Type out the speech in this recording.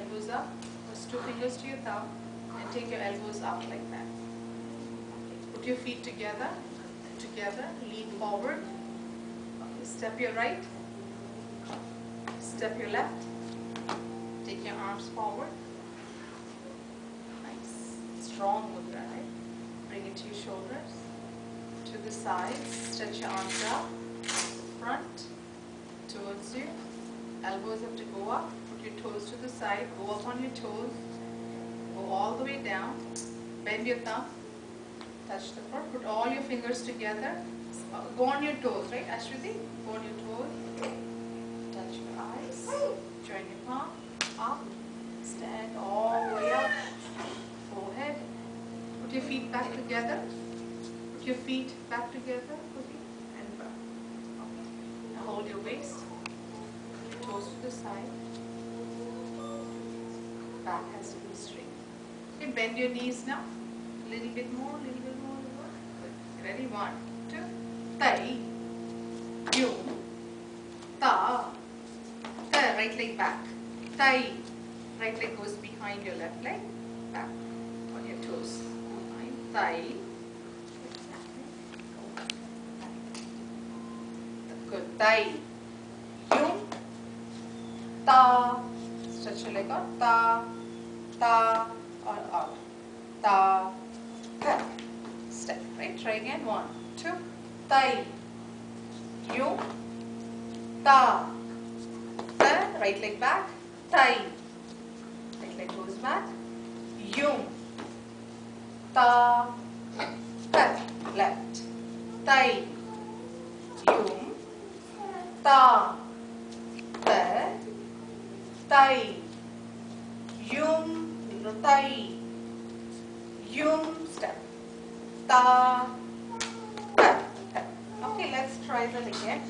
elbows up. Just 2 fingers to your thumb and take your elbows up like that. Put your feet together, lean forward. Okay, step your right, step your left. Take your arms forward. Nice, strong mudra, right? Bring it to your shoulders, to the sides. Stretch your arms out, front, towards you. Elbows have to go up. Put your toes to the side. Go up on your toes. Go all the way down. Bend your thumb. Touch the floor. Put all your fingers together. Go on your toes, right, Ashwati? Go on your toes. Touch your eyes. Join your palm. Up. Stand all the way up. Forehead. Put your feet back together. Put your feet back together. And back. Okay. Now hold your waist. Toes to the side. Back has to be straight. Okay, bend your knees now. A little bit more, little bit more. Good. Ready? 1, 2. Tai, yu, ta, ta. Right leg back. Tai. Right leg goes behind your left leg. Back on your toes. Behind. Tai. Good. Tai, yu, ta. Stretch your leg out. Ta, ta, or out. Ta, ta. Step. Right? Try again. 1, 2. Tai, yu, ta. Ta. Right leg back. Tai. Right leg goes back. Yu, ta, ta. Left. Tai, yu, ta. Ta. Tai, yum, tai, yum, step, ta, ta, ta. Okay, let's try that again.